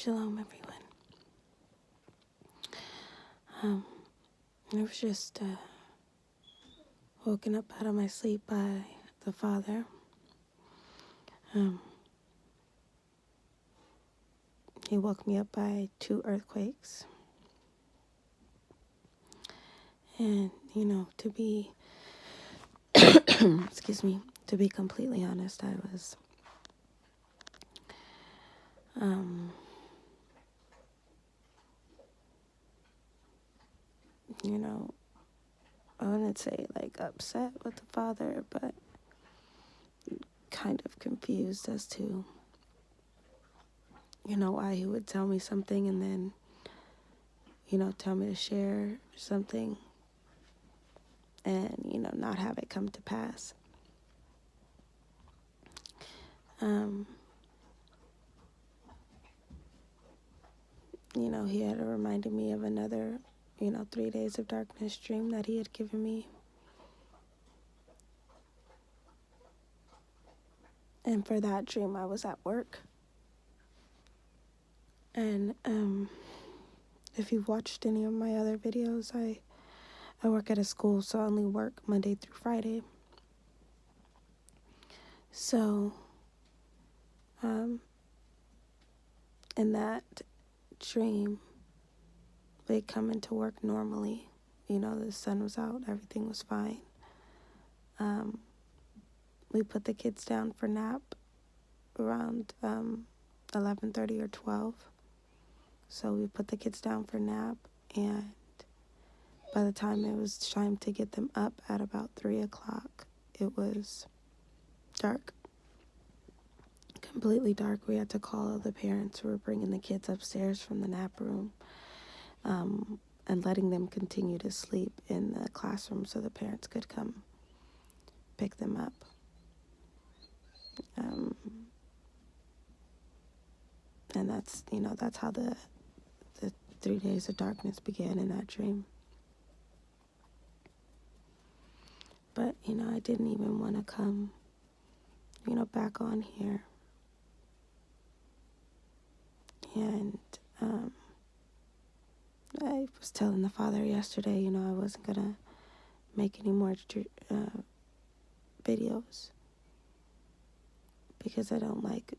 Shalom, everyone. I was just woken up out of my sleep by the Father. He woke me up by 2 earthquakes. And, to be, excuse me, to be completely honest, I was, I wouldn't say like upset with the Father, but kind of confused as to, why he would tell me something and then, tell me to share something and, not have it come to pass. He had reminded me of another, 3 days of darkness dream that he had given me. And for that dream, I was at work. And if you've watched any of my other videos, I work at a school, so I only work Monday through Friday. So, in that dream, they come into work normally. The sun was out, everything was fine. We put the kids down for nap around 11:30 or 12. So we put the kids down for nap, and by the time it was time to get them up at about 3 o'clock, it was dark. Completely dark. We had to call all the parents who were bringing the kids upstairs from the nap room and letting them continue to sleep in the classroom so the parents could come pick them up. And that's how the 3 days of darkness began in that dream. But, I didn't even want to come, back on here. And I was telling the Father yesterday, I wasn't going to make any more videos because I don't like,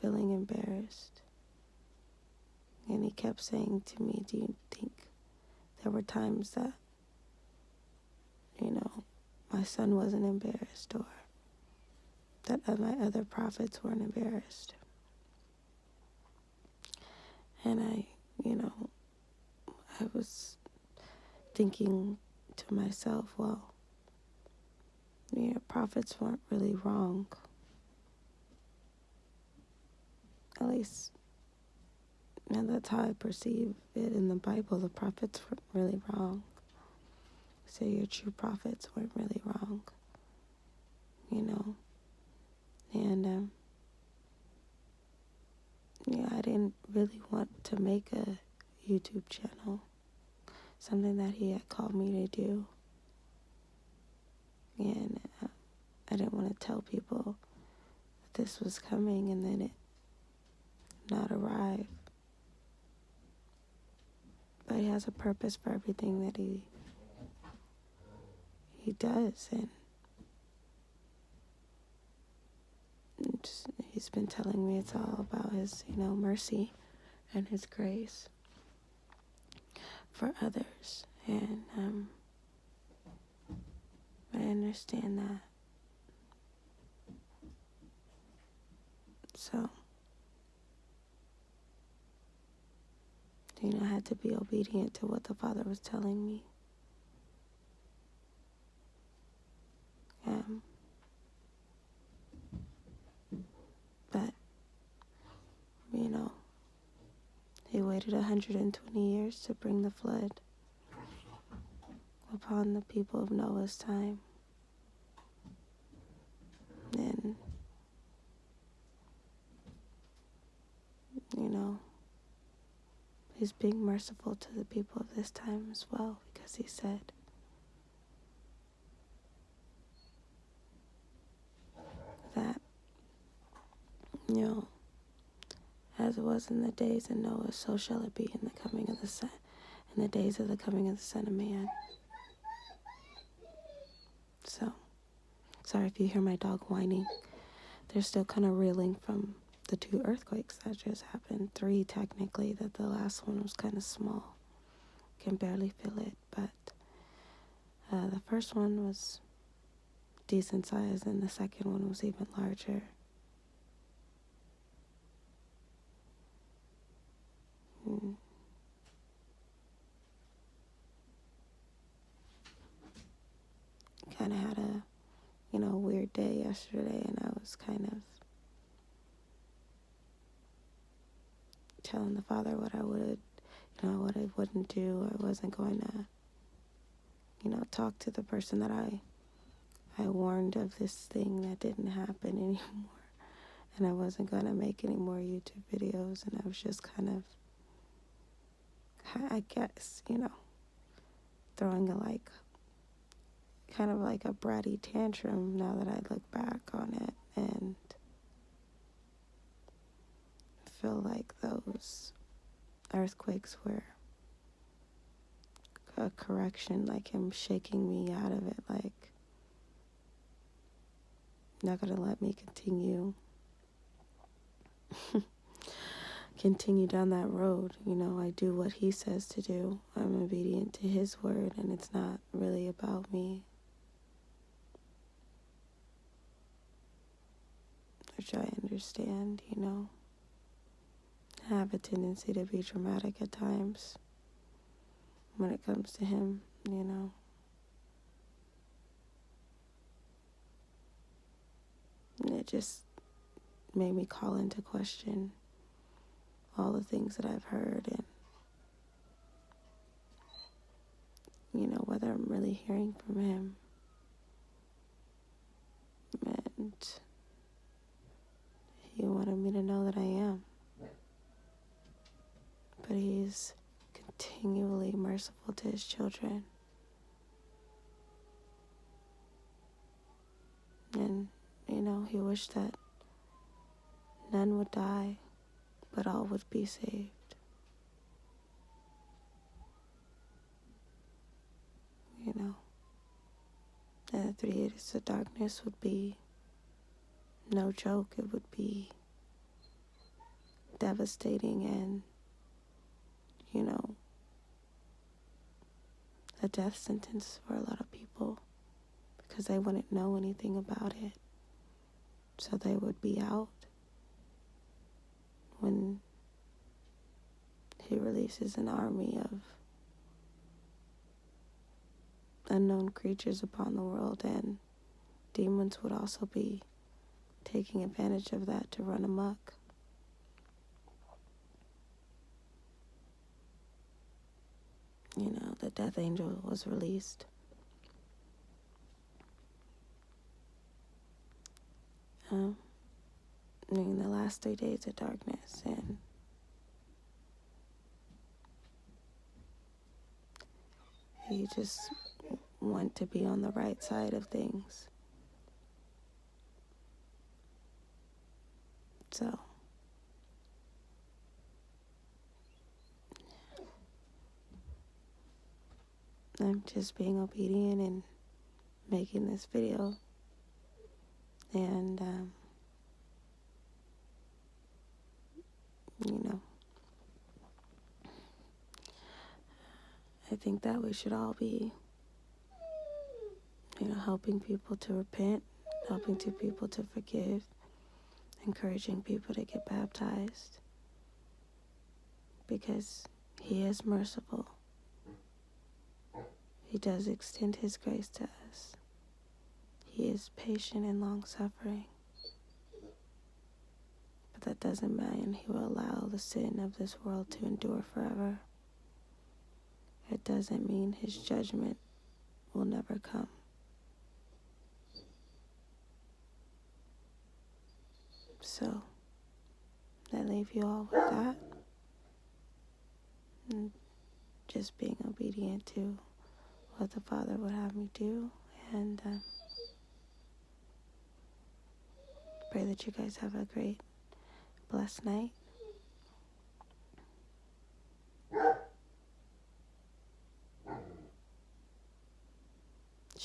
feeling embarrassed. And he kept saying to me, do you think there were times that, my son wasn't embarrassed or that my other prophets weren't embarrassed? And I was thinking to myself, well, prophets weren't really wrong. At least, and that's how I perceive it in the Bible. The prophets weren't really wrong. So your true prophets weren't really wrong. And I didn't really want to make a YouTube channel, something that he had called me to do. And I didn't want to tell people that this was coming and then it not arrive. But he has a purpose for everything that he does, and he's been telling me it's all about his, mercy and his grace for others. And I understand that. So, I had to be obedient to what the Father was telling me. But, he waited 120 years to bring the flood upon the people of Noah's time. And, he's being merciful to the people of this time as well, because he said that, As it was in the days of Noah, so shall it be in the coming of the Son, in the days of the coming of the Son of Man. So, sorry if you hear my dog whining. They're still kind of reeling from the 2 earthquakes that just happened. 3 technically, that the last one was kind of small. Can barely feel it, but the first one was decent size and the second one was even larger. Kind of had a, weird day yesterday, and I was kind of telling the Father what I would, what I wouldn't do. I wasn't going to, talk to the person that I warned of this thing that didn't happen anymore. And I wasn't going to make any more YouTube videos, and I was just kind of, I guess, throwing kind of like a bratty tantrum now that I look back on it, and feel like those earthquakes were a correction, like him shaking me out of it, like not gonna let me continue down that road. I do what he says to do. I'm obedient to his word, and it's not really about me, which I understand. I have a tendency to be dramatic at times when it comes to him. And it just made me call into question all the things that I've heard, and whether I'm really hearing from him. And he wanted me to know that I am. But he's continually merciful to his children. And, he wished that none would die, but all would be saved. And the 3 days of darkness would be no joke. It would be devastating and, a death sentence for a lot of people, because they wouldn't know anything about it. So they would be out when he releases an army of unknown creatures upon the world, and demons would also be taking advantage of that to run amok. The death angel was released. In the last 3 days of darkness, and you just want to be on the right side of things. So I'm just being obedient and making this video, and I think that we should all be helping people to repent, helping people to forgive, encouraging people to get baptized, because he is merciful. He does extend his grace to us. He is patient and long-suffering. But that doesn't mean he will allow the sin of this world to endure forever. It doesn't mean his judgment will never come. So, I leave you all with that. And just being obedient to what the Father would have me do. And pray that you guys have a great, blessed night.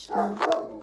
Shalom.